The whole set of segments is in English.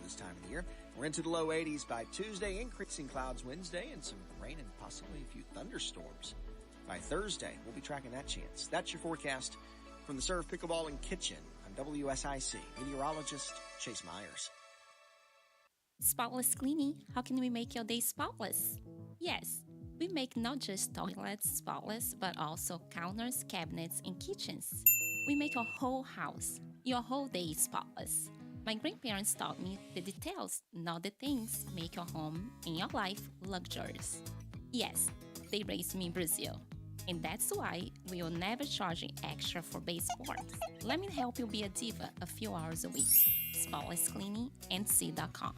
this time of the year. We're into the low 80s by Tuesday, increasing clouds Wednesday, and some rain and possibly a few thunderstorms. By Thursday, we'll be tracking that chance. That's your forecast from the Surf Pickleball and Kitchen on WSIC. Meteorologist Chase Myers. Spotless cleaning. How can we make your day spotless? Yes, we make not just toilets spotless, but also counters, cabinets, and kitchens. We make your whole house, your whole day spotless. My grandparents taught me the details, not the things, make your home and your life luxurious. Yes, they raised me in Brazil. And that's why we will never charge you extra for baseboards. Let me help you be a diva a few hours a week. Spotless Cleaning and C.com.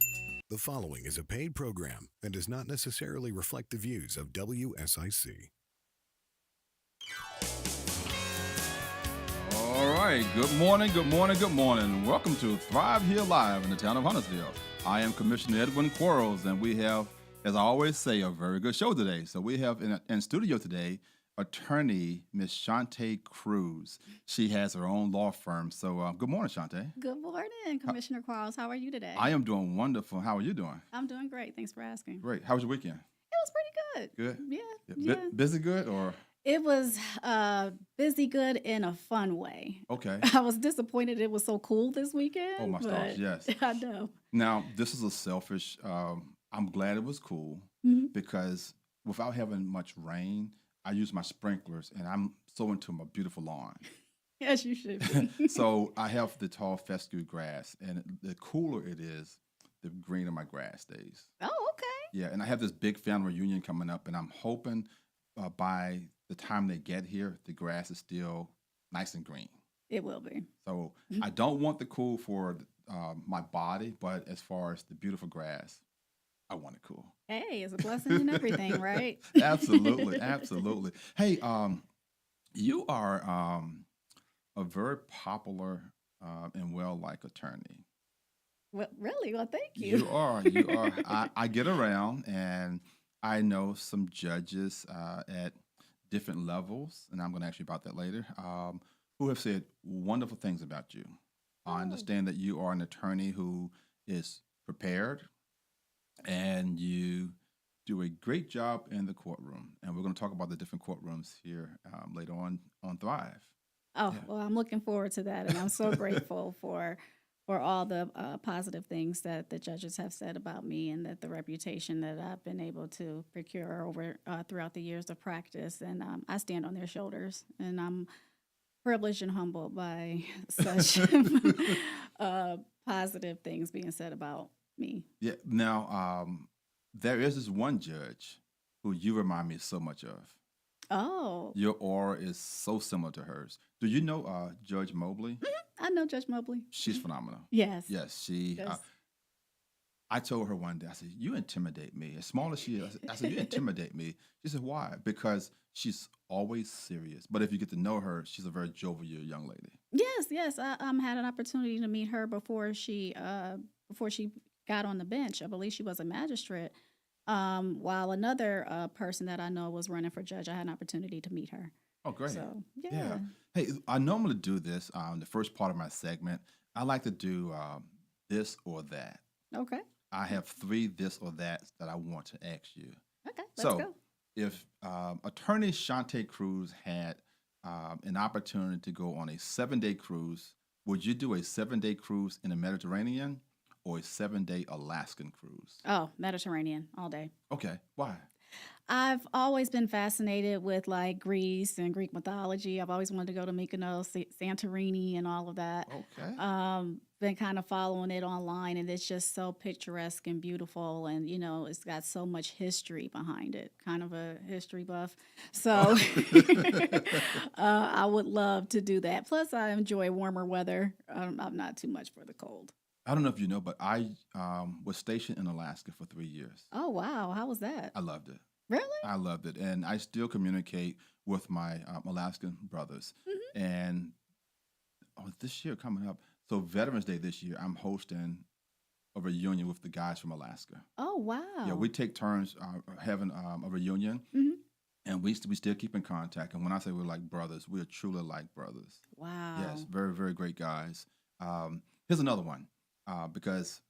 The following is a paid program and does not necessarily reflect the views of WSIC. All right. Good morning, good morning, good morning. Welcome to Thrive Here Live in the Town of Huntersville. I am Commissioner Edwin Quarles, and we have, as I always say, a very good show today. So we have in studio today attorney Miss Shawntae Cruz. She has her own law firm. So good morning, Shawntae. Good morning, Commissioner Quarles. How are you today? I am doing wonderful. How are you doing? I'm doing great. Thanks for asking. Great. How was your weekend? It was pretty good. Good? Yeah. Busy good or? It was busy good in a fun way. Okay. I was disappointed it was so cool this weekend. Oh, my stars, yes. I know. Now, this is a selfish, I'm glad it was cool because without having much rain, I use my sprinklers, and I'm so into my beautiful lawn. Yes, you should be. So I have the tall fescue grass, and the cooler it is, the greener my grass stays. Oh, okay. Yeah, and I have this big family reunion coming up, and I'm hoping by the time they get here, the grass is still nice and green. It will be. So I don't want the cool for my body, but as far as the beautiful grass, I want it cool. Hey, it's a blessing in everything, right? Absolutely, absolutely. Hey, you are a very popular and well-liked attorney. Well, really? Well, thank you. You are. I get around, and I know some judges at different levels, and I'm going to ask you about that later, who have said wonderful things about you. I understand that you are an attorney who is prepared, and you do a great job in the courtroom. And we're going to talk about the different courtrooms here later on Thrive. Oh, yeah. Well, I'm looking forward to that, and I'm so grateful for all the positive things that the judges have said about me, and that the reputation that I've been able to procure over throughout the years of practice. And I stand on their shoulders, and I'm privileged and humbled by such positive things being said about me. Yeah. Now, there is this one judge who you remind me so much of. Oh. Your aura is so similar to hers. Do you know Judge Mobley? Mm-hmm. I know Judge Mobley. She's phenomenal. Yes. Yes, she. Yes. I told her one day, I said, you intimidate me. As small as she is, I said, you intimidate me. She said, why? Because she's always serious. But if you get to know her, she's a very jovial young lady. Yes. I had an opportunity to meet her before she got on the bench. I believe she was a magistrate. While another person that I know was running for judge, I had an opportunity to meet her. Oh, great. So, yeah. Hey, I normally do this, the first part of my segment. I like to do this or that. Okay. I have 3 this or that's that I want to ask you. Okay, let's go. If attorney Shawntae Cruz had an opportunity to go on a 7-day cruise, would you do a 7-day cruise in the Mediterranean or a 7-day Alaskan cruise? Oh, Mediterranean all day. Okay. Why? I've always been fascinated with like Greece and Greek mythology. I've always wanted to go to Mykonos, Santorini, and all of that. Okay. Been kind of following it online, and it's just so picturesque and beautiful, and it's got so much history behind it. Kind of a history buff, so I would love to do that. Plus, I enjoy warmer weather. I'm not too much for the cold. I don't know if you know, but I was stationed in Alaska for 3 years. Oh, wow. How was that? I loved it. Really? I loved it. And I still communicate with my Alaskan brothers. Mm-hmm. And this year coming up, so Veterans Day this year, I'm hosting a reunion with the guys from Alaska. Oh, wow. Yeah, we take turns having a reunion. Mm-hmm. And we still keep in contact. And when I say we're like brothers, we're truly like brothers. Wow. Yes, very, very great guys. Here's another one. Because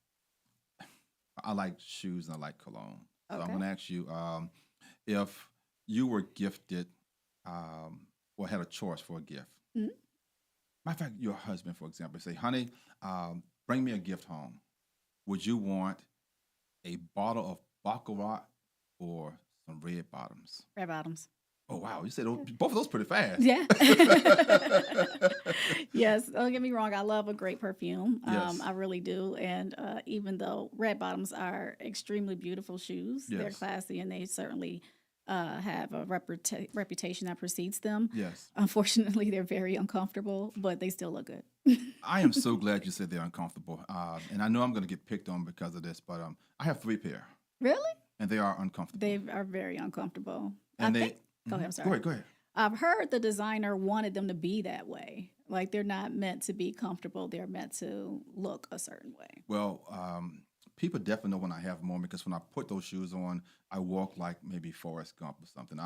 I like shoes and I like cologne. So I'm Okay. going to ask you if you were gifted or had a choice for a gift. Mhm. Matter of fact, your husband, for example, say, honey, bring me a gift home. Would you want a bottle of Baccarat or some red bottoms? Red bottoms. Oh, wow. You said both of those pretty fast. Yeah. Yes. Don't get me wrong. I love a great perfume. Yes. I really do. And even though red bottoms are extremely beautiful shoes, they're Yes. classy and they certainly have a reputation that precedes them. Yes. Unfortunately, they're very uncomfortable, but they still look good. I am so glad you said they're uncomfortable. And I know I'm going to get picked on because of this, but I have 3 pair, Really? and they are uncomfortable. They are very uncomfortable. And I think. Go ahead. I'm sorry. Go ahead. I've heard the designer wanted them to be that way. Like they're not meant to be comfortable. They're meant to look a certain way. Well, people definitely know when I have them on because when I put those shoes on, I walk like maybe Forrest Gump or something.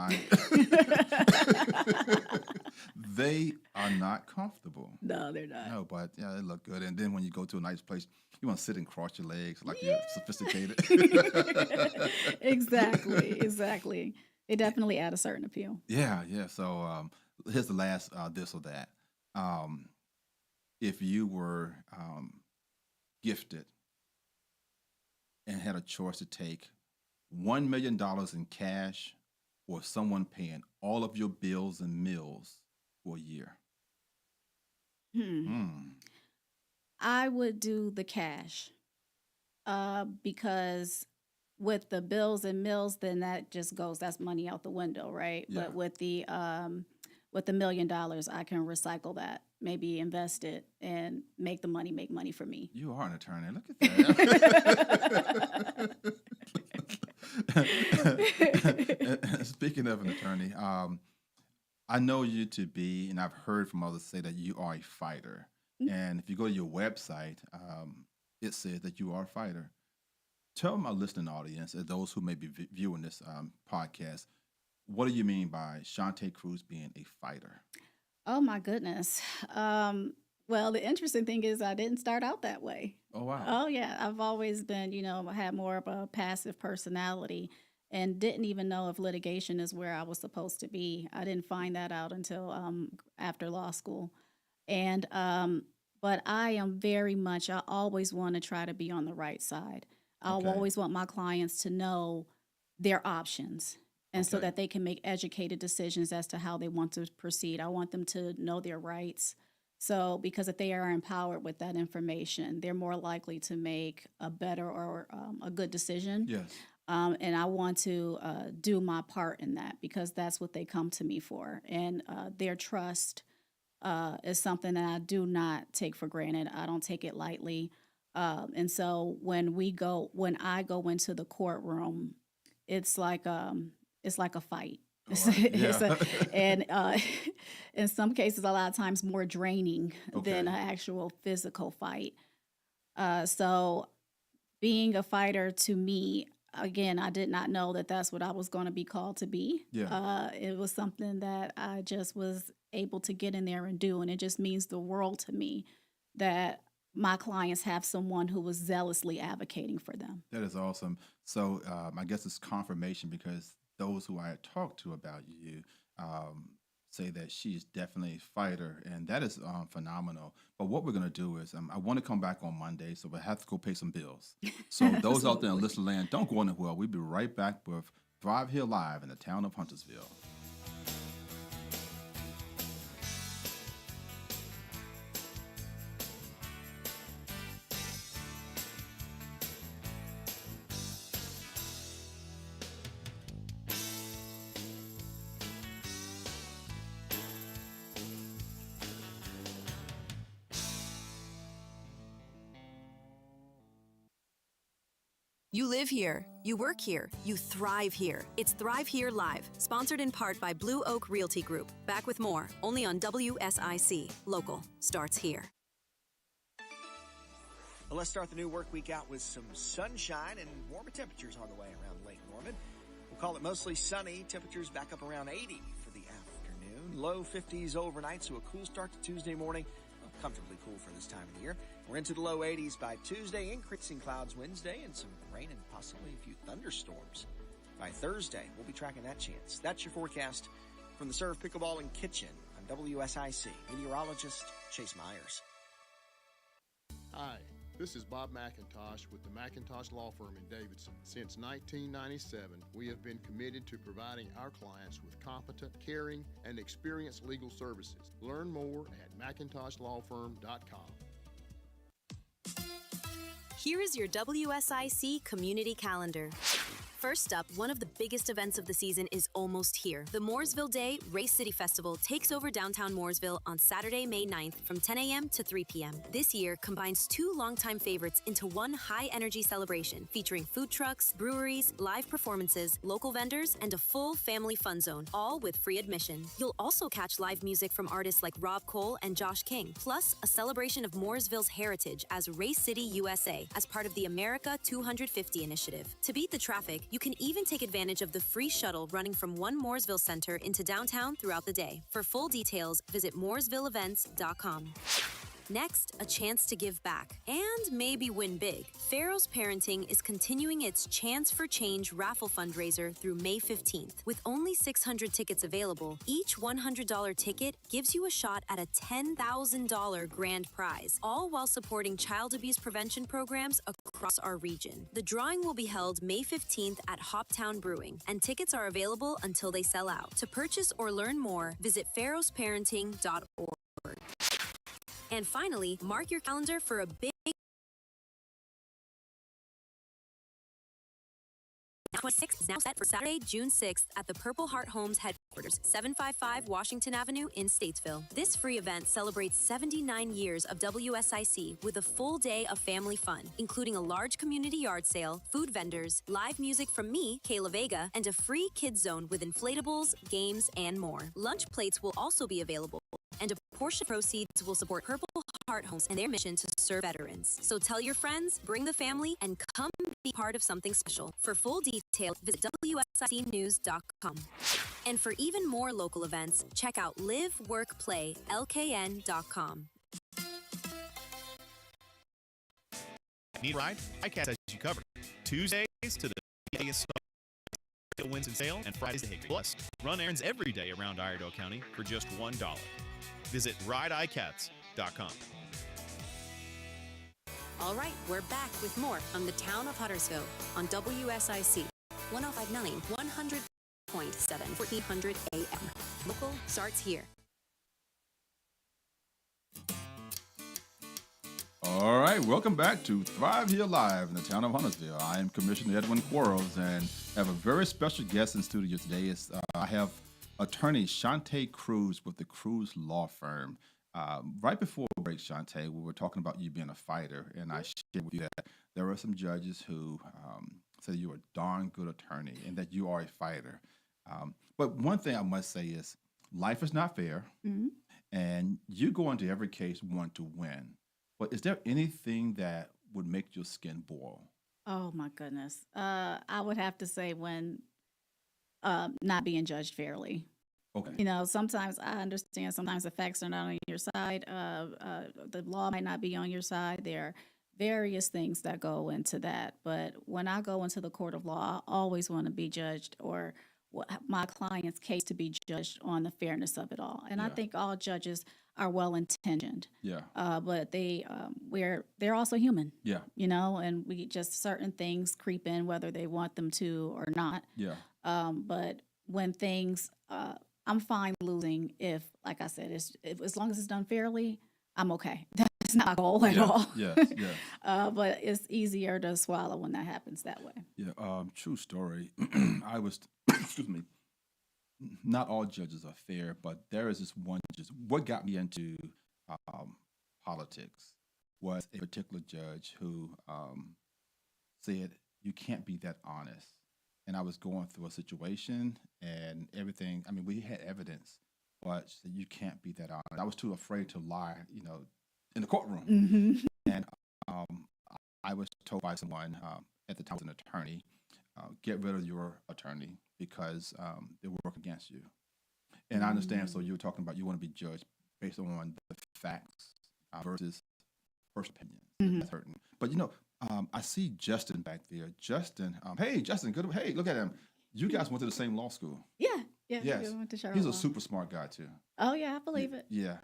They are not comfortable. No, they're not. No, but yeah, they look good. And then when you go to a nice place, you want to sit and cross your legs like you're sophisticated. Exactly. They definitely add a certain appeal. Yeah. So here's the last this or that. If you were gifted and had a choice to take $1 million in cash or someone paying all of your bills and meals for a year. I would do the cash because with the bills and meals, then that just goes, that's money out the window, right? Yeah. But with the $1 million, I can recycle that, maybe invest it and make the money make money for me. You are an attorney. Look at that. Speaking of an attorney, I know you to be, and I've heard from others say that you are a fighter. And if you go to your website, it says that you are a fighter. Tell my listening audience, and those who may be viewing this podcast, what do you mean by Shawntae Cruz being a fighter? Oh my goodness. Well, the interesting thing is I didn't start out that way. Oh, wow. Oh yeah, I've always been, had more of a passive personality and didn't even know if litigation is where I was supposed to be. I didn't find that out until after law school. And but I am very much, I always want to try to be on the right side. I Okay. always want my clients to know their options and so Okay. that they can make educated decisions as to how they want to proceed. I want them to know their rights. So, because if they are empowered with that information, they're more likely to make a better or a good decision. Yes. And I want to do my part in that because that's what they come to me for. And their trust is something that I do not take for granted. I don't take it lightly. And so when I go into the courtroom, it's like a fight. Yeah. And in some cases, a lot of times more draining than Okay. an actual physical fight. So being a fighter to me, again, I did not know that that's what I was going to be called to be. Yeah. It was something that I just was able to get in there and do. And it just means the world to me that my clients have someone who was zealously advocating for them. That is awesome. So I guess it's confirmation because those who I had talked to about you say that she is definitely a fighter, and that is phenomenal. But what we're going to do is I want to come back on Monday, so we have to go pay some bills. So those out there in listener land, don't go anywhere. We'll be right back with Thrive Here Live in the town of Huntersville. You live here, you work here, you thrive here. It's Thrive Here Live, sponsored in part by Blue Oak Realty Group. Back with more, only on WSIC. Local starts here. Well, let's start the new work week out with some sunshine and warmer temperatures on the way around Lake Norman. We'll call it mostly sunny. Temperatures back up around 80 for the afternoon. Low 50s overnight, so a cool start to Tuesday morning. comfortably cool for this time of the year. We're into the low 80s by Tuesday, increasing clouds Wednesday, and some rain and possibly a few thunderstorms. By Thursday, we'll be tracking that chance. That's your forecast from the Serve Pickleball and Kitchen on WSIC. Meteorologist Chase Myers. Hi, this is Bob McIntosh with the McIntosh Law Firm in Davidson. Since 1997, we have been committed to providing our clients with competent, caring, and experienced legal services. Learn more at McIntoshLawFirm.com. Here is your WSIC community calendar. First up, one of the biggest events of the season is almost here. The Mooresville Day Race City Festival takes over downtown Mooresville on Saturday, May 9th from 10 a.m. to 3 p.m. This year combines two longtime favorites into one high-energy celebration featuring food trucks, breweries, live performances, local vendors, and a full family fun zone, all with free admission. You'll also catch live music from artists like Rob Cole and Josh King, plus a celebration of Mooresville's heritage as Race City, USA, as part of the America 250 initiative. To beat the traffic, you can even take advantage of the free shuttle running from one Mooresville Center into downtown throughout the day. For full details, visit mooresvilleevents.com. Next, a chance to give back and maybe win big. Pharaoh's Parenting is continuing its Chance for Change raffle fundraiser through May 15th. With only 600 tickets available, each $100 ticket gives you a shot at a $10,000 grand prize, all while supporting child abuse prevention programs across our region. The drawing will be held May 15th at Hoptown Brewing, and tickets are available until they sell out. To purchase or learn more, visit pharaohsparenting.org. And finally, mark your calendar for a big 26 is now set for Saturday, June 6th at the Purple Heart Homes headquarters, 755 Washington Avenue in Statesville. This free event celebrates 79 years of WSIC with a full day of family fun, including a large community yard sale, food vendors, live music from me, Kayla Vega, and a free kids zone with inflatables, games, and more. Lunch plates will also be available, and a portion of proceeds will support Purple Heart Homes and their mission to serve veterans. So tell your friends, bring the family, and come be part of something special. For full details, visit WSICnews.com. And for even more local events, check out liveworkplaylkn.com. Need a ride? iCats has you covered. Tuesdays to the biggest wins and sale, and Fridays to Hickory. Plus, run errands every day around Iredell County for just $1. Visit rideicats.com. All right, we're back with more from the Town of Huntersville on WSIC 1059 100.7 1400 AM. Local starts here. All right, welcome back to Thrive Here Live in the Town of Huntersville. I am Commissioner Edwin Quarles and have a very special guest in studio today. I have attorney Shawntae Cruz with the Cruz Law Firm. Right before break, Shawntae, we were talking about you being a fighter, and I shared with you that there were some judges who said you were a darn good attorney and that you are a fighter. But one thing I must say is life is not fair, and you go into every case wanting to win. But is there anything that would make your skin boil? Oh my goodness. I would have to say when not being judged fairly. Okay. You know, sometimes I understand sometimes the facts are not on your side. The law might not be on your side. There are various things that go into that. But when I go into the court of law, I always want to be judged, or my client's case to be judged on the fairness of it all. And I think all judges are well-intentioned. Yeah. But they're also human. Yeah. You know, and we just certain things creep in whether they want them to or not. Yeah. But when things, I'm fine losing if, like I said, as long as it's done fairly, I'm okay. That's not a goal at all. Yes. Yes. But it's easier to swallow when that happens that way. Yeah. True story. I was, excuse me. Not all judges are fair, but there is this one judge. What got me into politics was a particular judge who said, you can't be that honest. And I was going through a situation and everything. I mean, we had evidence, but she said, you can't be that honest. I was too afraid to lie, in the courtroom. Mm-hmm. And I was told by someone at the time, was an attorney, get rid of your attorney because they work against you. And I understand, so you were talking about you want to be judged based on the facts. versus first opinion. Mhm. That's hurting. But I see Justin back there. Justin, hey Justin, good. Hey, look at him. You guys went to the same law school. Yeah, yeah. Yes, We went to Charlotte he's a Law. super smart guy too. Oh yeah, I believe it. Yeah.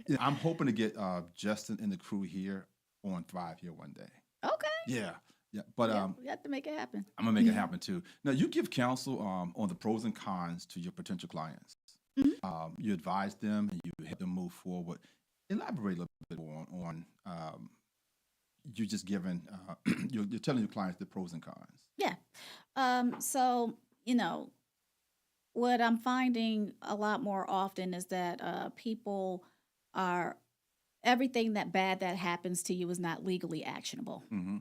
Yeah, I'm hoping to get Justin and the crew here on Thrive here one day. Okay. Yeah, yeah. But Yeah, we have to make it happen. I'm gonna make it happen too. Now, you give counsel on the pros and cons to your potential clients. Mhm. You advise them and you help them move forward. Elaborate a little bit more on you just giving you're telling your clients the pros and cons. Yeah. So, what I'm finding a lot more often is that people are, everything that bad that happens to you is not legally actionable. Mm-hmm.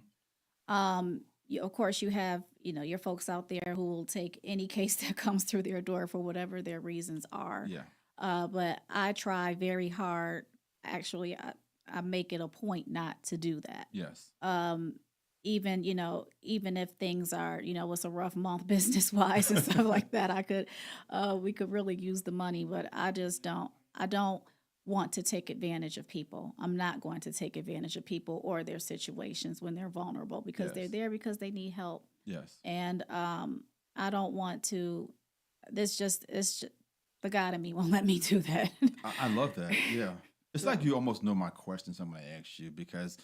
Of course, you have, your folks out there who will take any case that comes through their door for whatever their reasons are. Yeah. But I try very hard. Actually, I make it a point not to do that. Yes. Even even if things are, it's a rough month business wise and stuff like that, we could really use the money, but I don't want to take advantage of people. I'm not going to take advantage of people or their situations when they're vulnerable, because they're Yes. there because they need help. Yes. And I don't want to, it's just the God in me won't let me do that. I love that. Yeah. It's like you almost know my questions I'm going to ask you, because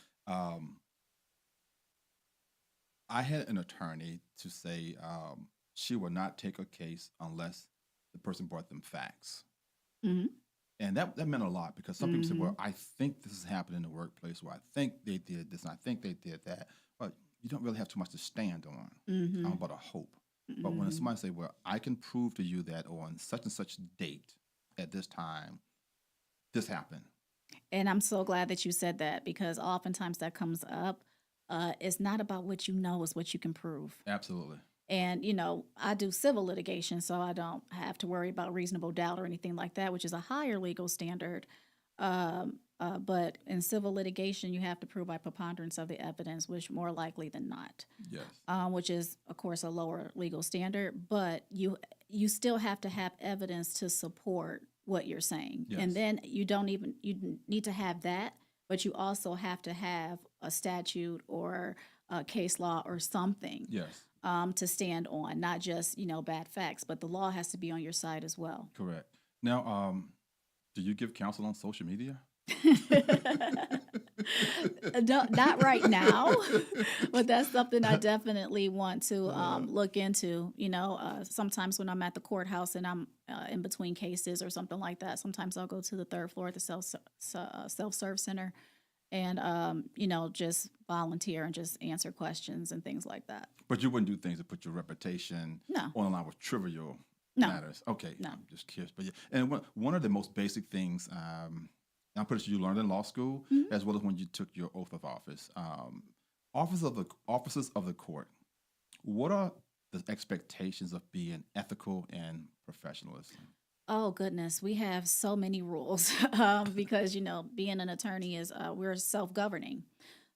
I had an attorney to say she would not take a case unless the person brought them facts. Mhm. And that meant a lot, because some people say, Mhm. well, I think this is happening in the workplace, or I think they did this, and I think they did that. But you don't really have too much to stand on. Mhm. But a hope. But when Mhm. somebody say, well, I can prove to you that on such and such date at this time, this happened. And I'm so glad that you said that, because oftentimes that comes up. It's not about what you know, it's what you can prove. Absolutely. And, I do civil litigation, so I don't have to worry about reasonable doubt or anything like that, which is a higher legal standard. But in civil litigation, you have to prove by preponderance of the evidence, which more likely than not, Yes. which is, of course, a lower legal standard. But you still have to have evidence to support what you're saying. Yes. And then you need to have that, but you also have to have a statute or a case law or something. Yes. To stand on, not just, bad facts, but the law has to be on your side as well. Correct. Now, do you give counsel on social media? Not right now, but that's something I definitely want to look into. Sometimes when I'm at the courthouse and I'm in between cases or something like that, sometimes I'll go to the third floor at the self-serve center and, just volunteer and just answer questions and things like that. But you wouldn't do things to put your reputation No. on the line with trivial No. matters. Okay. No. I'm just curious. But yeah, and one of the most basic things, I'm pretty sure you learned in law school, Mhm. as well as when you took your oath of office. Officers of the court, what are the expectations of being ethical and professionalism? Oh goodness, we have so many rules because being an attorney is we're self-governing,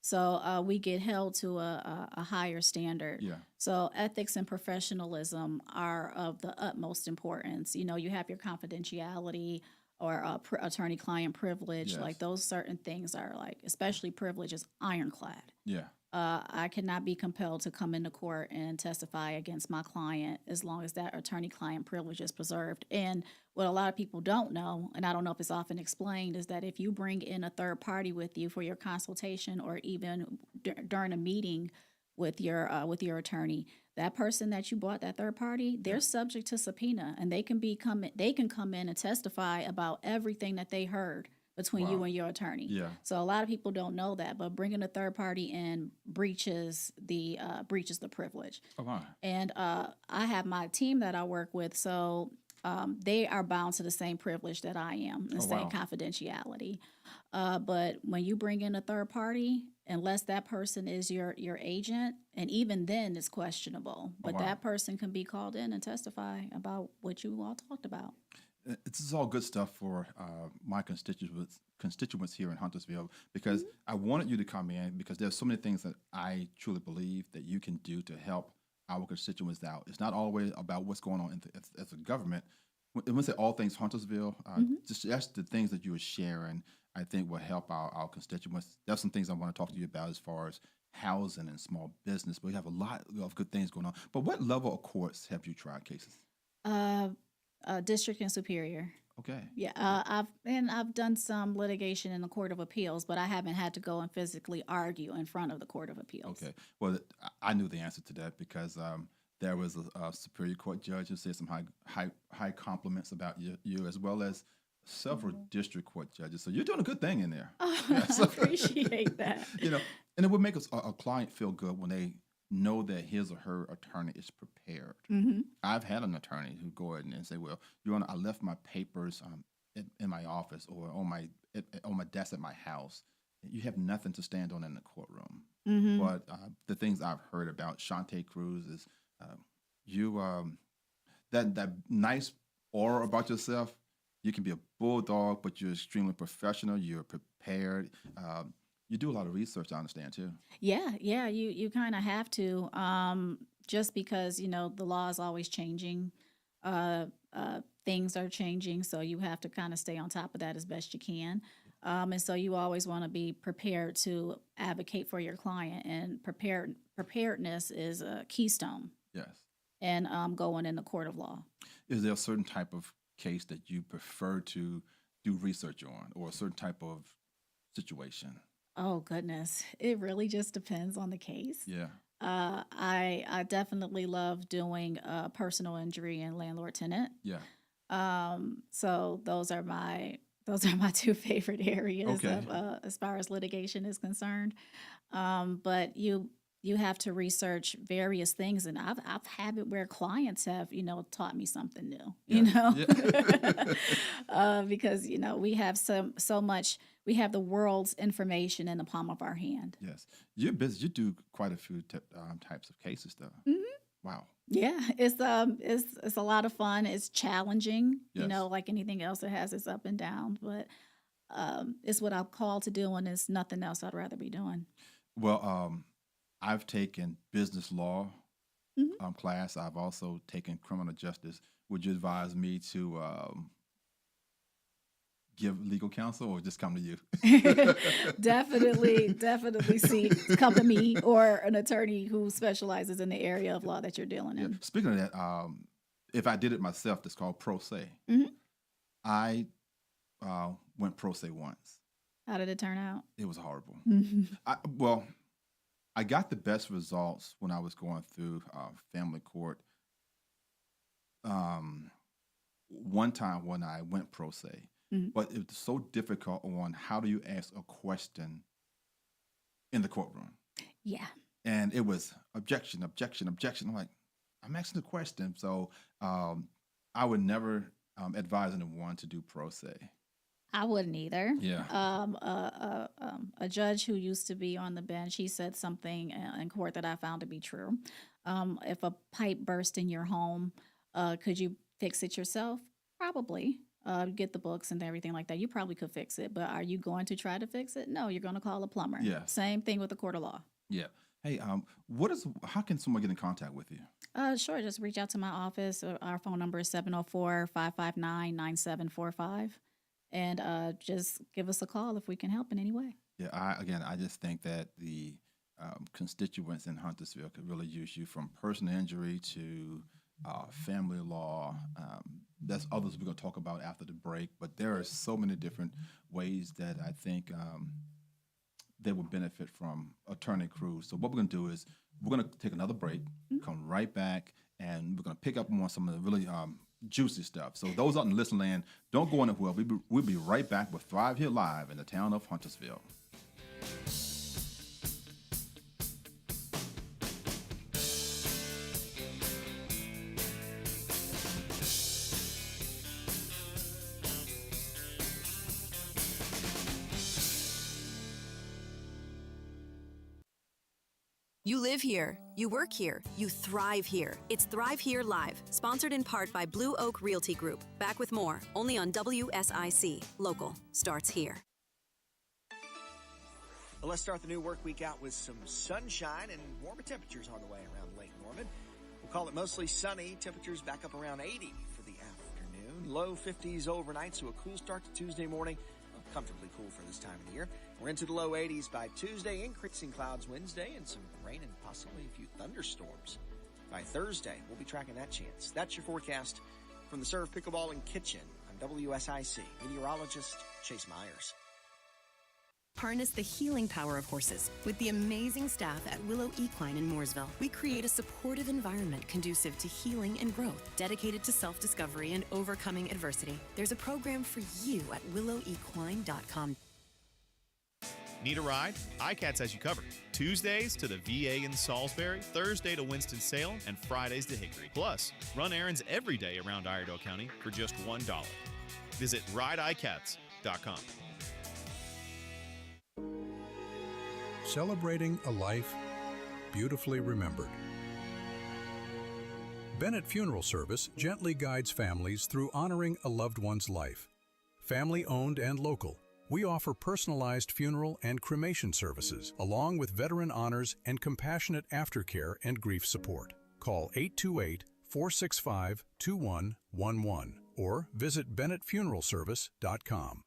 so we get held to a higher standard. Yeah. So ethics and professionalism are of the utmost importance. You have your confidentiality or attorney-client privilege. Yes. Like those certain things are like, especially privilege is ironclad. Yeah. I cannot be compelled to come into court and testify against my client as long as that attorney-client privilege is preserved. And what a lot of people don't know, and I don't know if it's often explained, is that if you bring in a third party with you for your consultation or even during a meeting with your attorney, that person that you brought, that third party, they're subject to subpoena, and they can come in and testify about everything that they heard between you Wow. and your attorney. Yeah. So a lot of people don't know that, but bringing a third party in breaches the privilege. Oh, wow. And I have my team that I work with, so they are bound to the same privilege that I am, the Oh, same wow. confidentiality. But when you bring in a third party, unless that person is your agent, and even then it's questionable. But wow. that person can be called in and testify about what you all talked about. This is all good stuff for my constituents here in Huntersville, because I wanted you to come in because there's so many things that I truly believe that you can do to help our constituents out. It's not always about what's going on as a government. when I say all things Huntersville, just that's the things that you were sharing, I think will help our constituents. There's some things I want to talk to you about as far as housing and small business, but we have a lot of good things going on. But what level of courts have you tried cases? District and Superior. Okay. Yeah, I've done some litigation in the Court of Appeals, but I haven't had to go and physically argue in front of the Court of Appeals. Okay. Well, I knew the answer to that because there was a Superior Court judge who said some high compliments about you as well as several district court judges. So you're doing a good thing in there. Oh, Yes. I appreciate that. And it would make a client feel good when they know that his or her attorney is prepared. Mm-hmm. I've had an attorney who go ahead and say, "Well, Your Honor, I left my papers in my office or on my desk at my house. You have nothing to stand on in the courtroom." Mm-hmm. But the things I've heard about Shawntae Cruz is that nice aura about yourself. You can be a bulldog, but you're extremely professional. You're prepared. You do a lot of research, I understand, too. Yeah, you kind of have to, just because, the law is always changing. Things are changing, so you have to kind of stay on top of that as best you can. And so you always want to be prepared to advocate for your client, and preparedness is a keystone. Yes. And going in the court of law. Is there a certain type of case that you prefer to do research on, or a certain type of situation? Oh, goodness. It really just depends on the case. Yeah. I definitely love doing personal injury and landlord-tenant. Yeah. So those are my two favorite areas Okay. of as far as litigation is concerned. But you have to research various things, and I've had it where clients have taught me something new. Yeah. Because we have so much. We have the world's information in the palm of our hand. Yes. You're busy. You do quite a few types of cases, though. Mm-hmm. Wow. Yeah, it's a lot of fun. It's challenging, Yes. like anything else. It has its up and downs, but it's what I'm called to do, and it's nothing else I'd rather be doing. Well, I've taken business law Mm-hmm. class. I've also taken criminal justice. Would you advise me to give legal counsel or just come to you? Definitely come to me or an attorney who specializes in the area of law that you're dealing in. Speaking of that, if I did it myself, it's called pro se. Mm-hmm. I went pro se once. How did it turn out? It was horrible. Mm-hmm. I got the best results when I was going through family court. One time when I went pro se, Mhm. but it was so difficult on how do you ask a question in the courtroom. Yeah. And it was objection. I'm like, I'm asking the question. So I would never advise anyone to do pro se. I wouldn't either. Yeah. A judge who used to be on the bench, he said something in court that I found to be true. If a pipe burst in your home, could you fix it yourself? Probably. Get the books and everything like that. You probably could fix it, but are you going to try to fix it? No, you're going to call a plumber. Yeah. Same thing with the court of law. Yeah. Hey, how can someone get in contact with you? Sure. Just reach out to my office. Our phone number is 704-559-9745. And just give us a call if we can help in any way. Yeah, I just think that the constituents in Huntersville could really use you, from personal injury to family law. There's others we're going to talk about after the break, but there are so many different ways that I think they will benefit from Attorney Cruz. So what we're going to do is we're going to take another break, come right back, and we're going to pick up on some of the really juicy stuff. So those out in listen land, don't go anywhere. We'll be right back with Thrive Here Live in the town of Huntersville. You live here, you work here, you thrive here. It's Thrive Here Live, sponsored in part by Blue Oak Realty Group. Back with more, only on WSIC. Local starts here. Well, let's start the new work week out with some sunshine and warmer temperatures on the way around Lake Norman. We'll call it mostly sunny. Temperatures back up around 80 for the afternoon. low 50s overnight, so a cool start to Tuesday morning. Well, comfortably cool for this time of the year. We're into the low 80s by Tuesday, increasing clouds Wednesday, and some rain and possibly a few thunderstorms. By Thursday, we'll be tracking that chance. That's your forecast from the Serve Pickleball and Kitchen. I'm WSIC meteorologist Chase Myers. Harness the healing power of horses with the amazing staff at Willow Equine in Mooresville. We create a supportive environment conducive to healing and growth, dedicated to self-discovery and overcoming adversity. There's a program for you at willowequine.com. Need a ride? iCats has you covered. Tuesdays to the VA in Salisbury, Thursday to Winston-Salem, and Fridays to Hickory. Plus, run errands every day around Iredell County for just $1. Visit rideicats.com. Celebrating a life beautifully remembered. Bennett Funeral Service gently guides families through honoring a loved one's life. Family owned and local, we offer personalized funeral and cremation services, along with veteran honors and compassionate aftercare and grief support. Call 828-465-2111 or visit bennettfuneralservice.com.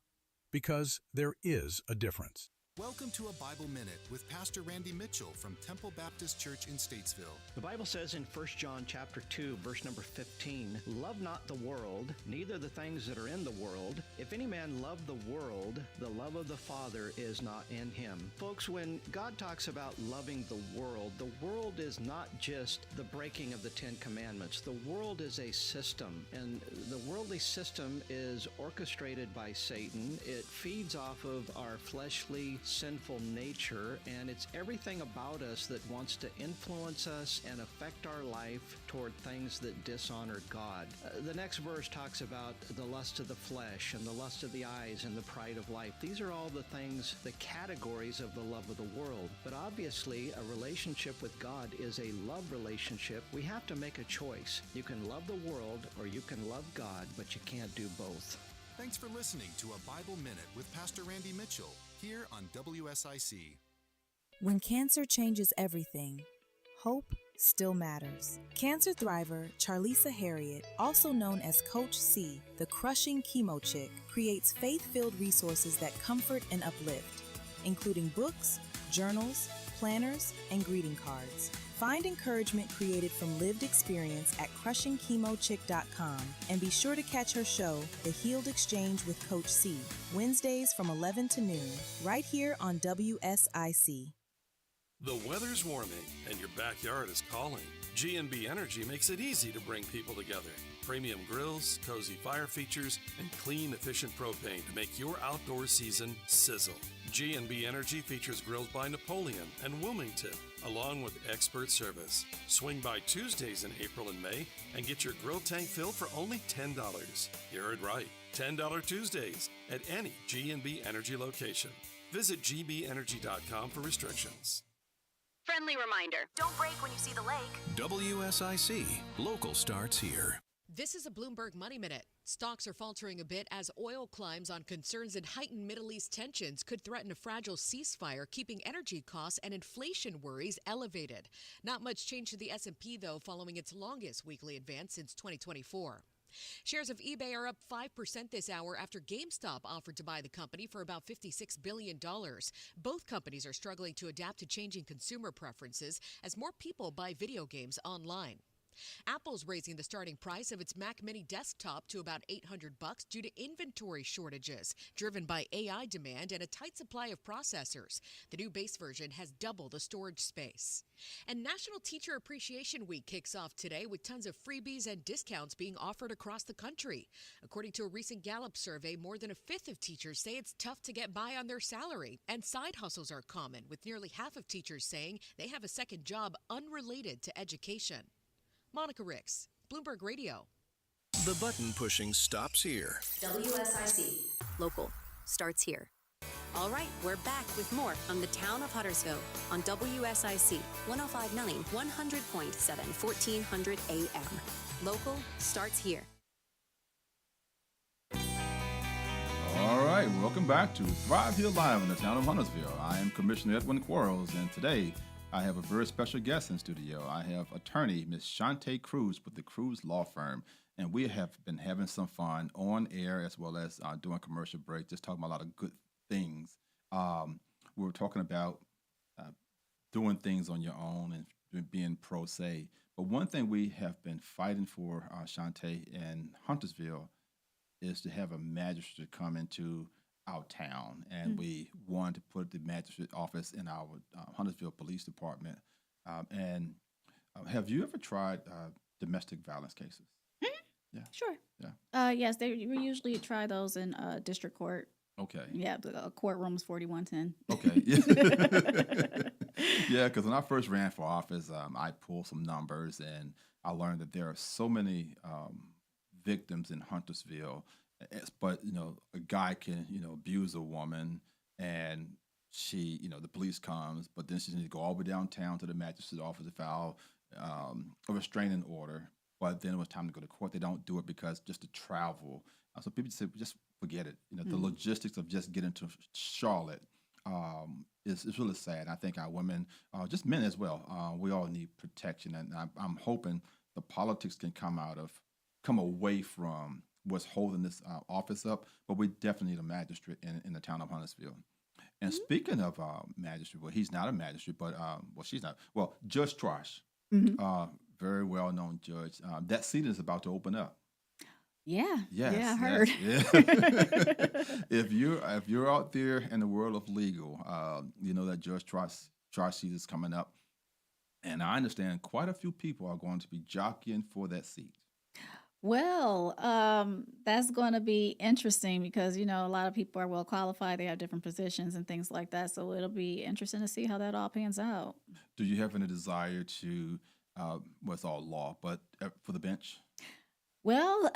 Because there is a difference. Welcome to a Bible Minute with Pastor Randy Mitchell from Temple Baptist Church in Statesville. The Bible says in 1 John chapter 2, verse number 15, "Love not the world, neither the things that are in the world. If any man love the world, the love of the Father is not in him." Folks, when God talks about loving the world is not just the breaking of the Ten Commandments. The world is a system, and the worldly system is orchestrated by Satan. It feeds off of our fleshly sinful nature, and it's everything about us that wants to influence us and affect our life toward things that dishonor God. The next verse talks about the lust of the flesh and the lust of the eyes and the pride of life. These are all the things, the categories of the love of the world. But obviously, a relationship with God is a love relationship. We have to make a choice. You can love the world or you can love God, but you can't do both. Thanks for listening to a Bible Minute with Pastor Randy Mitchell here on WSIC. When cancer changes everything, hope still matters. Cancer thriver Charlisa Harriet, also known as Coach C, the crushing chemo chick, creates faith-filled resources that comfort and uplift, including books, journals, planners, and greeting cards. Find encouragement created from lived experience at crushingchemochick.com and be sure to catch her show, The Healed Exchange with Coach C, Wednesdays from 11 to noon, right here on WSIC. The weather's warming and your backyard is calling. G&B Energy makes it easy to bring people together. Premium grills, cozy fire features, and clean, efficient propane to make your outdoor season sizzle. G&B Energy features grills by Napoleon and Wilmington, along with expert service. Swing by Tuesdays in April and May and get your grill tank filled for only $10. You heard right, $10 Tuesdays at any G&B Energy location. Visit gbenergy.com for restrictions. Friendly reminder, don't brake when you see the lake. WSIC. Local starts here. This is a Bloomberg Money Minute. Stocks are faltering a bit as oil climbs on concerns that heightened Middle East tensions could threaten a fragile ceasefire, keeping energy costs and inflation worries elevated. Not much change to the S&P, though, following its longest weekly advance since 2024. Shares of eBay are up 5% this hour after GameStop offered to buy the company for about $56 billion. Both companies are struggling to adapt to changing consumer preferences as more people buy video games online. Apple's raising the starting price of its Mac Mini desktop to about $800 due to inventory shortages, driven by AI demand and a tight supply of processors. The new base version has double the storage space. And National Teacher Appreciation Week kicks off today with tons of freebies and discounts being offered across the country. According to a recent Gallup survey, more than a fifth of teachers say it's tough to get by on their salary, and side hustles are common, with nearly half of teachers saying they have a second job unrelated to education. Monica Ricks, Bloomberg Radio. The button pushing stops here. WSIC. Local starts here. All right, we're back with more from the Town of Huntersville on WSIC 105.9, 100.7, 1400 AM. Local starts here. All right, welcome back to Thrive Here Live in the Town of Huntersville. I am Commissioner Edwin Quarles, and today I have a very special guest in studio. I have attorney Miss Shawntae Cruz with the Cruz Law Firm, and we have been having some fun on air as well as doing commercial break, just talking about a lot of good things. We were talking about doing things on your own and being pro se. But one thing we have been fighting for, Shawntae, in Huntersville is to have a magistrate come into our town. And we wanted to put the magistrate office in our Huntersville Police Department. Have you ever tried domestic violence cases? Yeah. Sure. Yeah. Yes, we usually try those in district court. Okay. Yeah, the courtroom's 4110. Okay. Yeah, because when I first ran for office, I pulled some numbers and I learned that there are so many victims in Huntersville. But, a guy can, abuse a woman and she, the police comes, but then she needs to go all the way downtown to the magistrate office to file a restraining order. But then it was time to go to court. They don't do it because just to travel. So people say, just forget it. The logistics of just getting to Charlotte is really sad. I think our women, just men as well, we all need protection. And I'm hoping the politics can come away from what's holding this office up. But we definitely need a magistrate in the town of Huntersville. And speaking of magistrate, well, he's not a magistrate, but she's not. Well, Judge Trosh, very well-known judge. That seat is about to open up. Yeah. Yes, yeah, I heard. Yes, yeah. If you're out there in the world of legal, you know that Judge Trosh seat is coming up, and I understand quite a few people are going to be jockeying for that seat. Well, that's going to be interesting because, a lot of people are well qualified. They have different positions and things like that. So it'll be interesting to see how that all pans out. Do you have any desire to, it's all law, but for the bench? Well,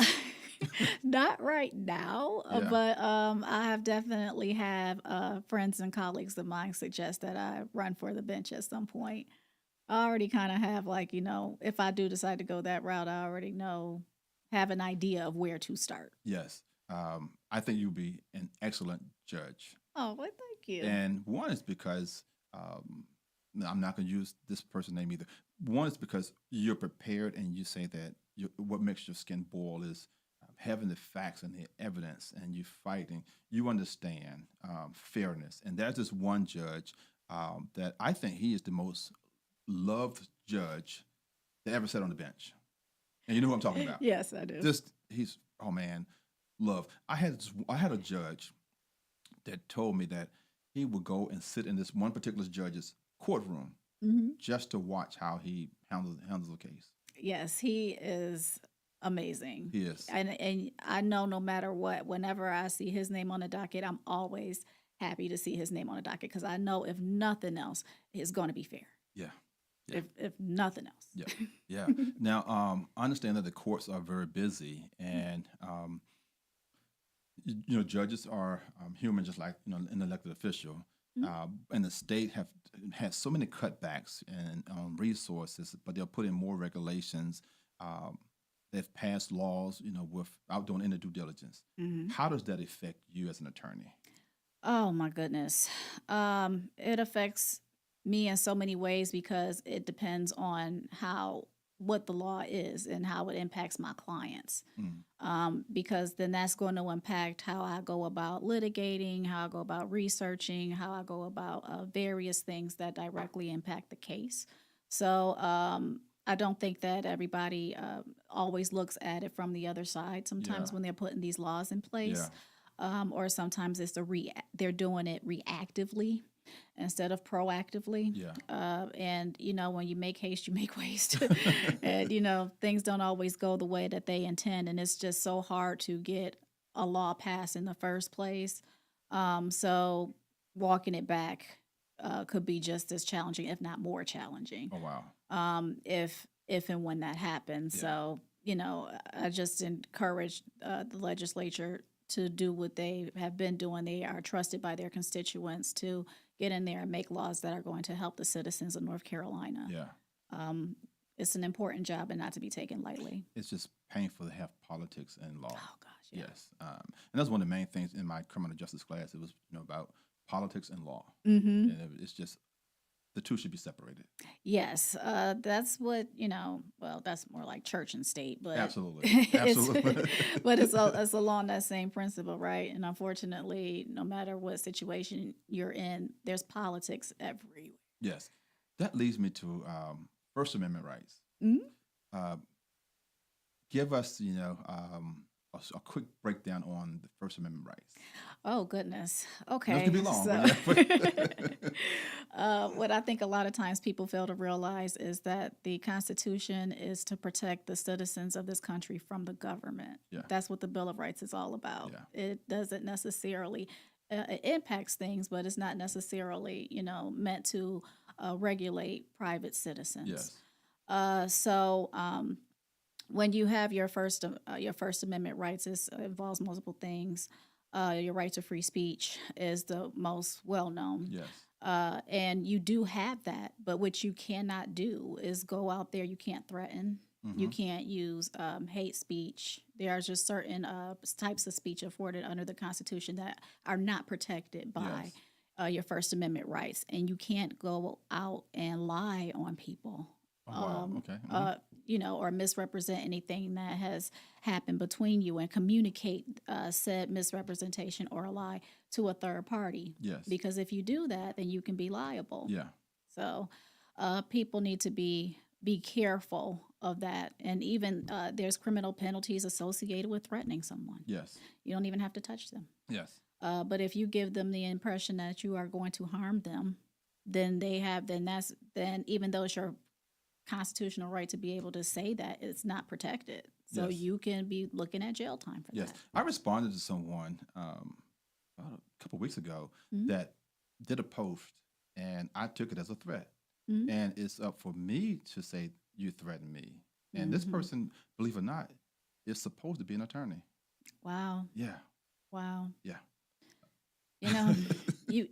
not right now, Yeah. but I have definitely have friends and colleagues of mine suggest that I run for the bench at some point. I already kind of have if I do decide to go that route, I already have an idea of where to start. Yes. I think you'll be an excellent judge. Oh, well, thank you. And one is because, I'm not going to use this person's name either. One is because you're prepared and you say that what makes your skin boil is having the facts and the evidence and you fighting. You understand fairness. And there's this one judge that I think he is the most loved judge that ever sat on the bench. And you know who I'm talking about. Yes, I do. He's, oh man, love. I had a judge that told me that he would go and sit in this one particular judge's courtroom just to watch how he handles the case. Yes, he is amazing. He is. And I know no matter what, whenever I see his name on the docket, I'm always happy to see his name on the docket because I know if nothing else, it's going to be fair. Yeah. Yeah. If nothing else. Yeah, yeah. Now, I understand that the courts are very busy, and judges are human, just like an elected official. And the state have had so many cutbacks and resources, but they'll put in more regulations. They've passed laws, without doing any due diligence. How does that affect you as an attorney? Oh my goodness, it affects me in so many ways because it depends on what the law is and how it impacts my clients. Because then that's going to impact how I go about litigating, how I go about researching, how I go about various things that directly impact the case. So I don't think that everybody always looks at it from the other side. Sometimes when they're putting these laws in place, or sometimes it's they're doing it reactively instead of proactively. And, when you make haste, you make waste. And, things don't always go the way that they intend. And it's just so hard to get a law passed in the first place. So walking it back could be just as challenging, if not more challenging. Oh, wow. If and when that happens. So, I just encourage the legislature to do what they have been doing. They are trusted by their constituents to get in there and make laws that are going to help the citizens of North Carolina. Yeah. It's an important job and not to be taken lightly. It's just painful to have politics and law. Oh, gosh, yeah. Yes. And that's one of the main things in my criminal justice class. It was, about politics and law. Mm-hmm. And it's just the two should be separated. Yes, that's what, well, that's more like church and state, but Absolutely. Absolutely. but it's along that same principle, right? And unfortunately, no matter what situation you're in, there's politics everywhere. Yes. That leads me to First Amendment rights. Mhm. Give us, a quick breakdown on the First Amendment rights. Oh, goodness. This Okay. could be long. So, But what I think a lot of times people fail to realize is that the Constitution is to protect the citizens of this country from the government. Yeah. That's what the Bill of Rights is all about. Yeah. It doesn't necessarily, it impacts things, but it's not necessarily, meant to regulate private citizens. Yes. When you have your First Amendment rights, it involves multiple things. Your right to free speech is the most well known. Yes. And you do have that, but what you cannot do is go out there. You can't threaten. You can't use hate speech. There are just certain types of speech afforded under the Constitution that are not protected by your First Amendment rights. And you can't go out and lie on people. Oh, wow. Okay. Or misrepresent anything that has happened between you and communicate said misrepresentation or a lie to a third party. Yes. Because if you do that, then you can be liable. Yeah. So people need to be careful of that. And even there's criminal penalties associated with threatening someone. Yes. You don't even have to touch them. Yes. But if you give them the impression that you are going to harm them, then even though it's your constitutional right to be able to say that, it's not protected. So Yes. you can be looking at jail time for Yes. that. I responded to someone about a couple of weeks ago that did a post, and I took it as a threat. Mhm. And it's up for me to say, you threatened me. And this person, believe it or not, is supposed to be an attorney. Wow. Yeah. Wow. Yeah. You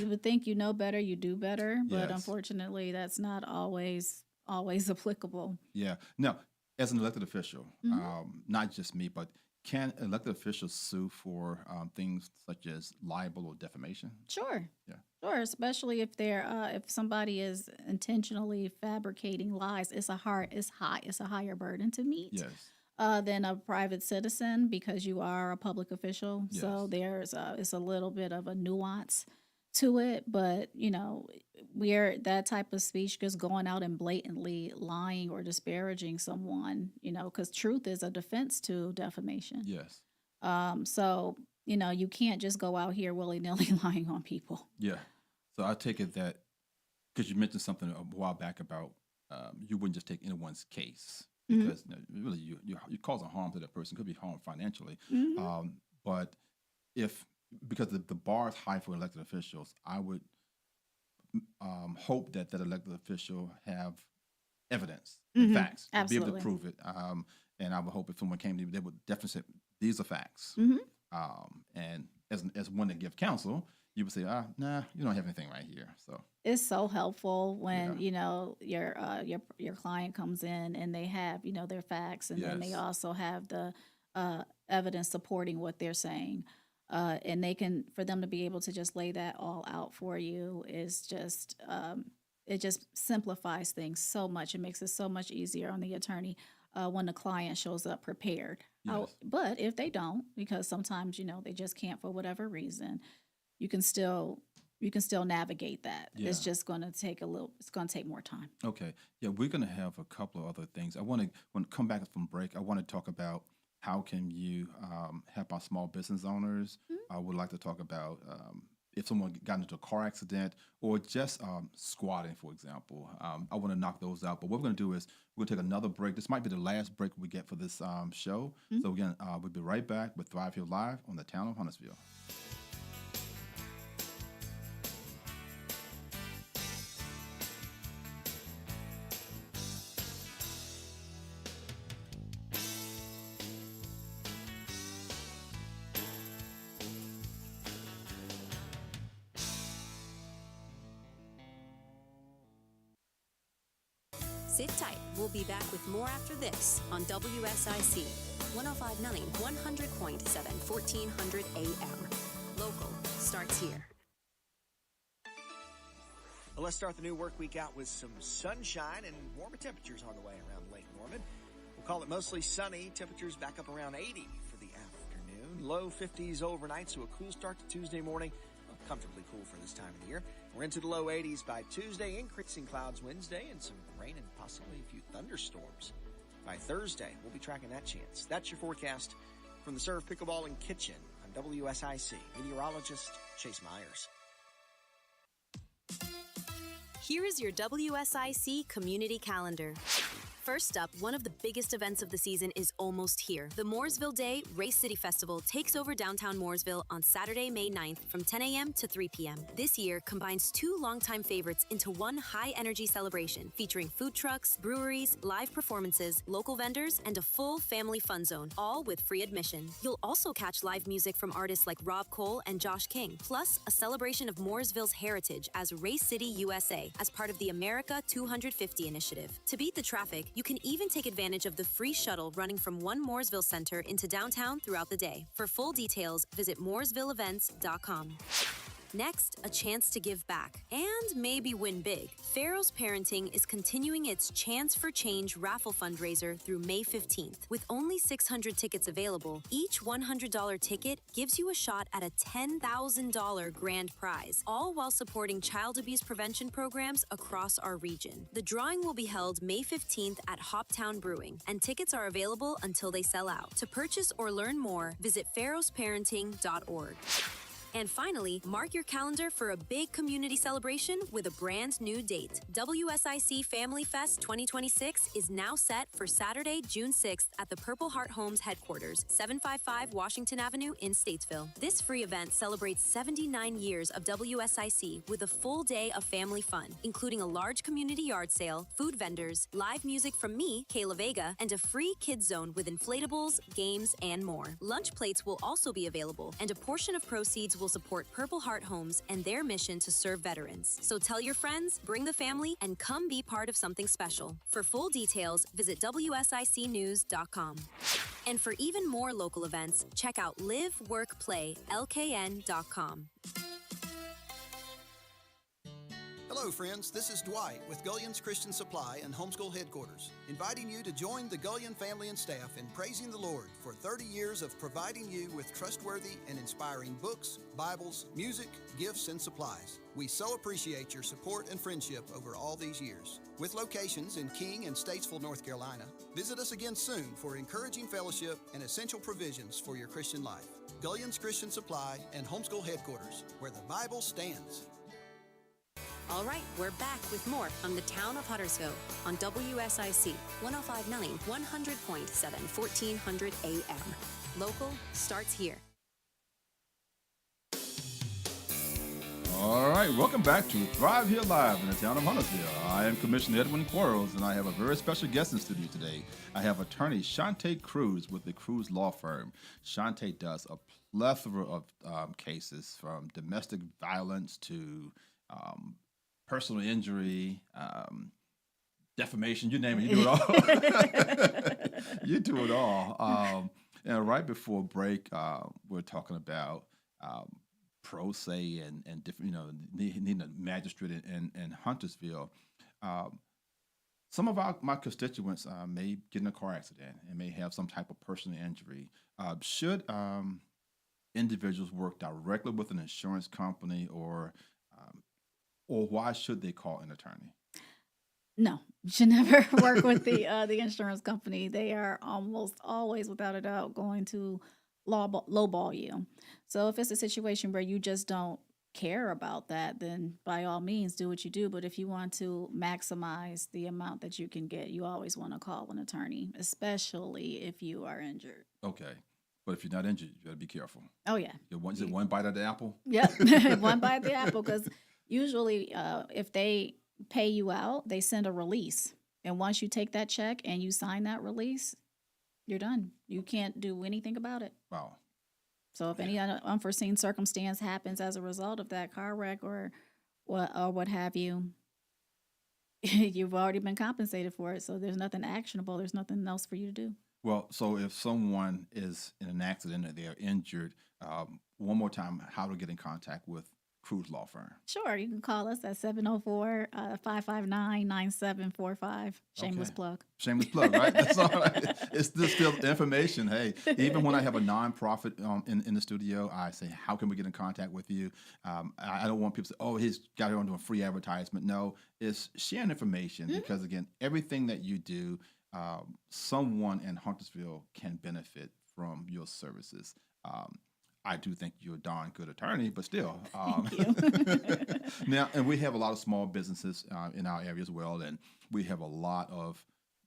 would think you know better, you do better, but Yes. unfortunately that's not always applicable. Yeah. Now, as an elected official, not just me, but can elected officials sue for things such as libel or defamation? Sure. Yeah. Sure, especially if if somebody is intentionally fabricating lies, it's a higher burden to meet. Yes. Than a private citizen because you are a public official. So Yes. it's a little bit of a nuance to it, but where that type of speech just going out and blatantly lying or disparaging someone, because truth is a defense to defamation. Yes. So you can't just go out here willy-nilly lying on people. Yeah. So I take it that because you mentioned something a while back about you wouldn't just take anyone's case because really you're causing harm to that person. Could be harm financially, but because the bar is high for elected officials, I would hope that elected official have evidence, and facts, to be able to Absolutely. prove it. And I would hope if someone came to me, they would definitely say, "These are facts." And as one that give counsel, you would say, "Nah, you don't have anything right here." So It's so helpful when your client comes in and they have their facts, and then they Yes. also have the evidence supporting what they're saying, and for them to be able to just lay that all out for you is just it just simplifies things so much. It makes it so much easier on the attorney when the client shows up prepared. Yes. But if they don't, because sometimes they just can't for whatever reason, you can still navigate that. It's Yeah. just going to take it's going to take more time. Okay. Yeah, we're going to have a couple of other things. I want to come back from break. I want to talk about how can you help our small business owners. I would like to talk about if someone got into a car accident or just squatting, for example. I want to knock those out. But what we're going to do is we're going to take another break. This might be the last break we get for this show. So again, we'll be right back with Thrive Here Live on the Town of Huntersville. Sit tight. We'll be back with more after this on WSIC 105.9, 100.7, 1400 AM. Local starts here. Well, let's start the new work week out with some sunshine and warmer temperatures on the way around Lake Norman. We'll call it mostly sunny. Temperatures back up around 80 for the afternoon. Low 50s overnight, so a cool start to Tuesday morning. Comfortably cool for this time of the year. We're into the low 80s by Tuesday, increasing clouds Wednesday, and some rain and possibly a few thunderstorms. By Thursday, we'll be tracking that chance. That's your forecast from the Surf Pickleball and Kitchen on WSIC. Meteorologist Chase Myers. Here is your WSIC community calendar. First up, one of the biggest events of the season is almost here. The Mooresville Day Race City Festival takes over downtown Mooresville on Saturday, May 9th from 10 a.m. to 3 p.m. This year combines two longtime favorites into one high-energy celebration featuring food trucks, breweries, live performances, local vendors, and a full family fun zone, all with free admission. You'll also catch live music from artists like Rob Cole and Josh King, plus a celebration of Mooresville's heritage as Race City, USA, as part of the America 250 initiative. To beat the traffic, you can even take advantage of the free shuttle running from One Mooresville Center into downtown throughout the day. For full details, visit mooresvilleevents.com. Next, a chance to give back and maybe win big. Pharaoh's Parenting is continuing its Chance for Change raffle fundraiser through May 15th. With only 600 tickets available, each $100 ticket gives you a shot at a $10,000 grand prize, all while supporting child abuse prevention programs across our region. The drawing will be held May 15th at Hoptown Brewing, and tickets are available until they sell out. To purchase or learn more, visit pharaohsparenting.org. And finally, mark your calendar for a big community celebration with a brand new date. WSIC Family Fest 2026 is now set for Saturday, June 6th at the Purple Heart Homes headquarters, 755 Washington Avenue in Statesville. This free event celebrates 79 years of WSIC with a full day of family fun, including a large community yard sale, food vendors, live music from me, Kayla Vega, and a free kids zone with inflatables, games, and more. Lunch plates will also be available, and a portion of proceeds will support Purple Heart Homes and their mission to serve veterans. So tell your friends, bring the family, and come be part of something special. For full details, visit WSICnews.com. And for even more local events, check out liveworkplaylkn.com. Hello, friends. This is Dwight with Gullion's Christian Supply and Homeschool Headquarters, inviting you to join the Gullion family and staff in praising the Lord for 30 years of providing you with trustworthy and inspiring books, Bibles, music, gifts, and supplies. We so appreciate your support and friendship over all these years. With locations in King and Statesville, North Carolina, visit us again soon for encouraging fellowship and essential provisions for your Christian life. Gullion's Christian Supply and Homeschool Headquarters, where the Bible stands. All right, we're back with more from the Town of Huntersville on WSIC 105.9, 100.7, 1400 AM. Local starts here. All right, welcome back to Thrive Here Live in the Town of Huntersville. I am Commissioner Edwin Quarles, and I have a very special guest in studio today. I have attorney Shawntae Cruz with the Cruz Law Firm. Shawntae does a plethora of cases, from domestic violence to personal injury, defamation, you name it, you do it all. You do it all. And right before break, we're talking about pro se and different, needing a magistrate in Huntersville. Some of my constituents may get in a car accident and may have some type of personal injury. Should individuals work directly with an insurance company, or why should they call an attorney? No, you should never work with the insurance company. They are almost always, without a doubt, going to lowball you. So if it's a situation where you just don't care about that, then by all means do what you do. But if you want to maximize the amount that you can get, you always want to call an attorney, especially if you are injured. Okay. But if you're not injured, you got to be careful. Oh, yeah. Is it one bite of the apple? Yep. One bite of the apple, because usually if they pay you out, they send a release. And once you take that check and you sign that release, you're done. You can't do anything about it. Wow. So if any unforeseen circumstance happens as a result of that car wreck or what have you, you've already been compensated for it. So there's nothing actionable. There's nothing else for you to do. Well, so if someone is in an accident or they're injured, one more time, how to get in contact with Cruise Law Firm? Sure, you can call us at 704-559-9745. Shameless Okay. plug. Shameless plug, right? That's all right. It's still information. Hey, even when I have a nonprofit in the studio, I say, how can we get in contact with you? I don't want people to say, oh, he's got it on doing free advertisement. No, it's sharing information because, again, everything that you do, someone in Huntersville can benefit from your services. I do think you're a darn good attorney, but still. Thank you. Now, and we have a lot of small businesses in our area as well, and we have a lot of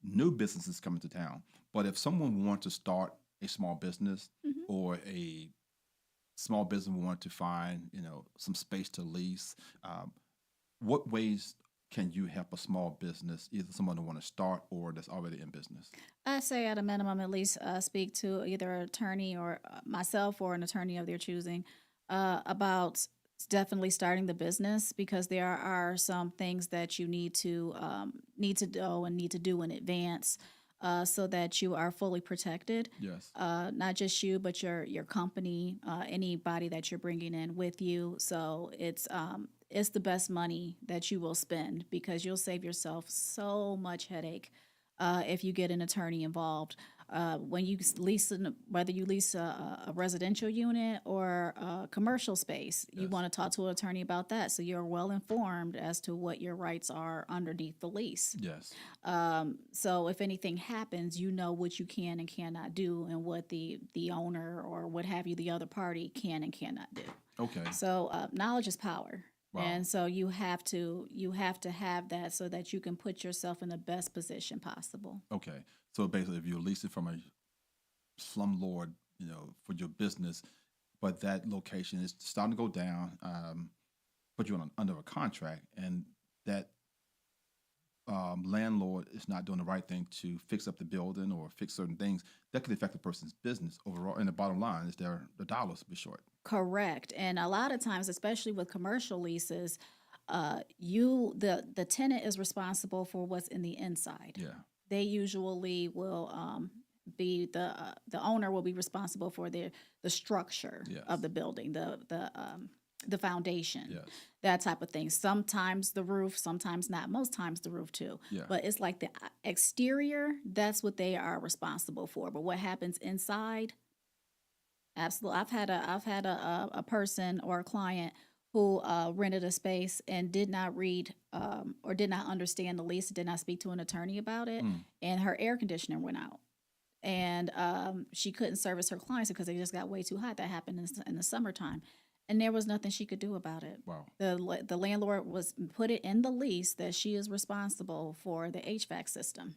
new businesses coming to town. But if someone wants to start a small business or a small business want to find, some space to lease, what ways can you help a small business, either someone who want to start or that's already in business? I say at a minimum, at least speak to either an attorney or myself or an attorney of their choosing about definitely starting the business, because there are some things that you need to know and need to do in advance so that you are fully protected. Yes. Not just you, but your company, anybody that you're bringing in with you. So it's the best money that you will spend, because you'll save yourself so much headache if you get an attorney involved. When you lease, whether you lease a residential unit or a commercial space, you want to talk to an attorney about that, so you're well informed as to what your rights are underneath the lease. Yes. So if anything happens, you know what you can and cannot do, and what the owner or what have you, the other party, can and cannot do. Okay. So knowledge is power. Wow. And so you have to have that so that you can put yourself in the best position possible. Okay. So basically, if you lease it from a slumlord, for your business, but that location is starting to go down, put you under a contract, and that landlord is not doing the right thing to fix up the building or fix certain things, that could affect the person's business overall. And the bottom line is the dollars will be short. Correct. And a lot of times, especially with commercial leases, the tenant is responsible for what's in the inside. Yeah. They usually will be the owner will be responsible for the structure of the building, the foundation, that type of thing. Sometimes the roof, sometimes not. Most times the roof too. Yeah. But it's like the exterior, that's what they are responsible for. But what happens inside? Absolutely. I've had a person or a client who rented a space and did not read or did not understand the lease, did not speak to an attorney about it, and her air conditioner went out. And she couldn't service her clients because they just got way too hot. That happened in the summertime. And there was nothing she could do about it. Wow. The landlord put it in the lease that she is responsible for the HVAC system.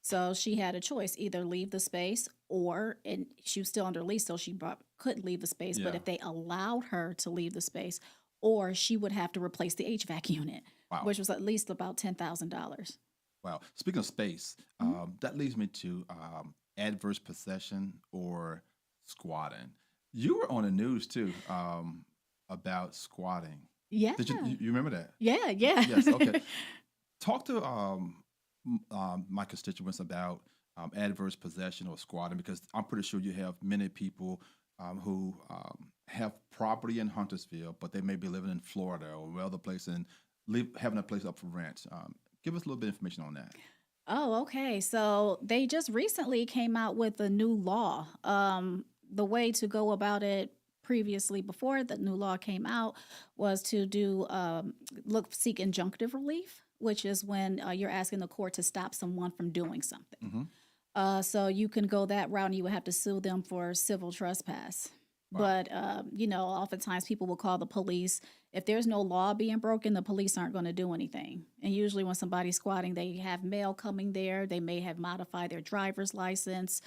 So she had a choice, either leave the space and she was still under lease, so she couldn't leave the space. But if they allowed her to leave the space, or she would have to replace the HVAC unit, which was at least about $10,000. Wow. Speaking of space, that leads me to adverse possession or squatting. You were on the news too about squatting. Yeah. Did you remember that? Yeah. Yes. Okay. Talk to my constituents about adverse possession or squatting, because I'm pretty sure you have many people who have property in Huntersville, but they may be living in Florida or other place and having a place up for rent. Give us a little bit of information on that. Oh, okay. So they just recently came out with a new law. The way to go about it previously, before the new law came out, was to seek injunctive relief, which is when you're asking the court to stop someone from doing something. So you can go that route, and you would have to sue them for civil trespass. Wow. But, oftentimes people will call the police. If there's no law being broken, the police aren't going to do anything. And usually when somebody's squatting, they have mail coming there. They may have modified their driver's license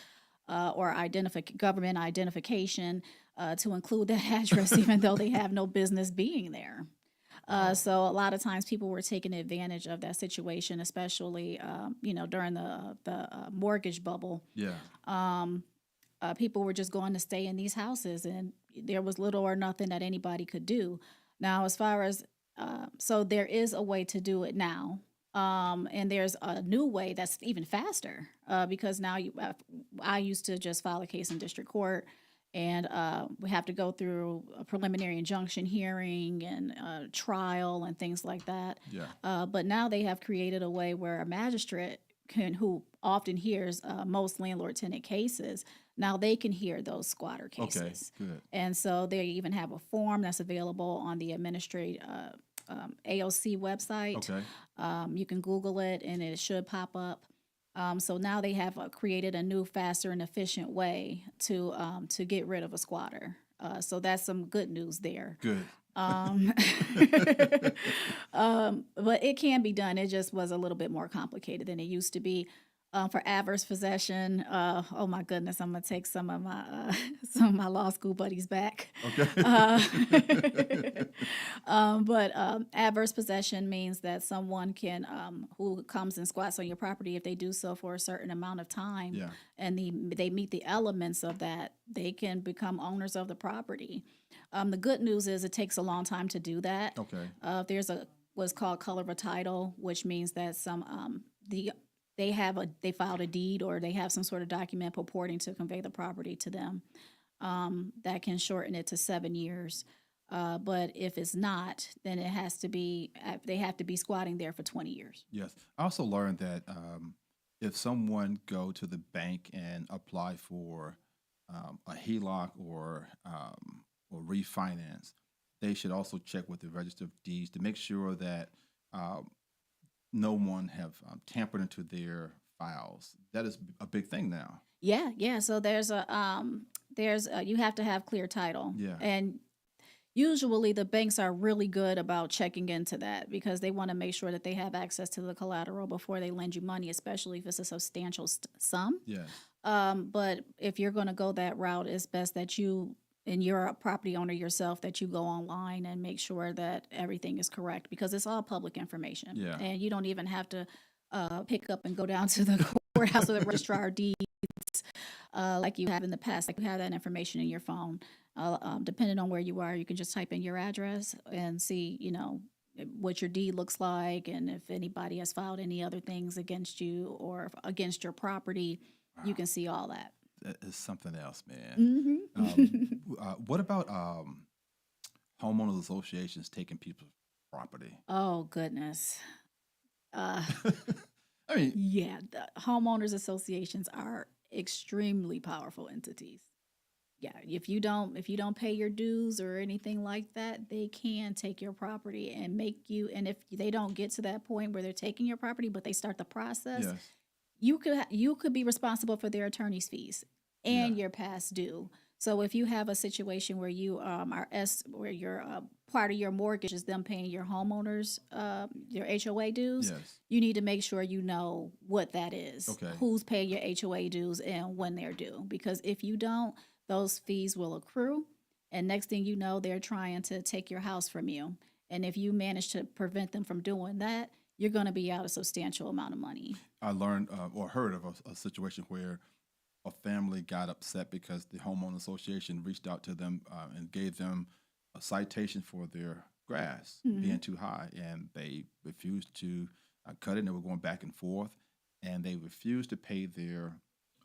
or government identification to include that address, even though they have no business being there. So a lot of times people were taking advantage of that situation, especially, during the mortgage bubble. Yeah. People were just going to stay in these houses, and there was little or nothing that anybody could do. Now, as far as, so there is a way to do it now. And there's a new way that's even faster because now I used to just file a case in district court, And we have to go through a preliminary injunction hearing and trial and things like that. Yeah. But now they have created a way where a magistrate who often hears most landlord-tenant cases, now they can hear those squatter cases. Okay, good. And so they even have a form that's available on the AOC website. Okay. You can Google it, and it should pop up. So now they have created a new, faster, and efficient way to get rid of a squatter. So that's some good news there. Good. But it can be done. It just was a little bit more complicated than it used to be. For adverse possession, oh my goodness, I'm gonna take some of my law school buddies back. Okay. But adverse possession means that someone can who comes and squats on your property, if they do so for a certain amount of time, Yeah. and they meet the elements of that, they can become owners of the property. The good news is it takes a long time to do that. Okay. There's what's called color of a title, which means that they filed a deed, or they have some sort of document purporting to convey the property to them. That can shorten it to 7 years. But if it's not, then they have to be squatting there for 20 years. Yes. I also learned that if someone go to the bank and apply for a HELOC or refinance, they should also check with the Register of Deeds to make sure that no one have tampered into their files. That is a big thing now. Yeah. So there's you have to have clear title. Yeah. And usually the banks are really good about checking into that because they want to make sure that they have access to the collateral before they lend you money, especially if it's a substantial sum. Yes. But if you're going to go that route, it's best that you, and you're a property owner yourself, that you go online and make sure that everything is correct, because it's all public information. Yeah. And you don't even have to pick up and go down to the courthouse or the registrar of deeds like you have in the past. Like, you have that information in your phone. Depending on where you are, you can just type in your address and see, what your deed looks like, and if anybody has filed any other things against you or against your property. Wow. You can see all that. That is something else, man. Mm-hmm. What about homeowners associations taking people's property? Oh, goodness. I mean, yeah, the homeowners associations are extremely powerful entities. Yeah, if you don't pay your dues or anything like that, they can take your property and make you. And if they don't get to that point where they're taking your property, but they start the process, yes. you could be responsible for their attorney's fees and your past due. So if you have a situation where you where your part of your mortgage is them paying your homeowners your HOA dues, yes. you need to make sure you know what that is, Okay. who's paying your HOA dues and when they're due. Because if you don't, those fees will accrue, and next thing you know, they're trying to take your house from you. And if you manage to prevent them from doing that, you're going to be out a substantial amount of money. I learned or heard of a situation where a family got upset because the homeowner association reached out to them and gave them a citation for their grass being too high, and they refused to cut it, and they were going back and forth, and they refused to pay their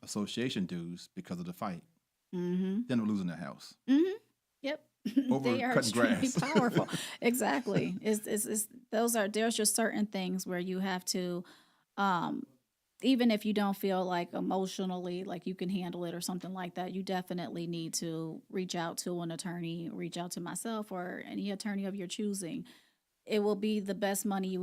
association dues because of the fight. Mm-hmm. Then they're losing their house. Mm-hmm. Yep. Over they are cutting extremely grass. powerful. Exactly. There's just certain things where you have to, even if you don't feel like emotionally like you can handle it or something like that, you definitely need to reach out to an attorney, reach out to myself or any attorney of your choosing. It will be the best money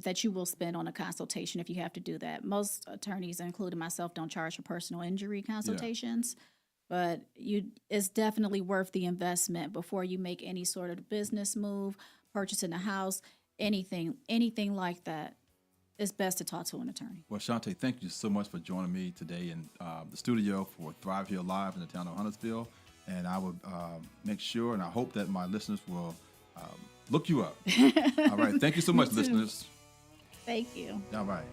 that you will spend on a consultation if you have to do that. Most attorneys, including myself, don't charge for personal injury consultations. Yeah. But it's definitely worth the investment before you make any sort of business move, purchasing a house, anything like that. It's best to talk to an attorney. Well, Shawntae, thank you so much for joining me today in the studio for Thrive Here Live in the town of Huntersville. And I would make sure, and I hope that my listeners will look you up. All right. Thank you so much, listeners. Thank you. All right.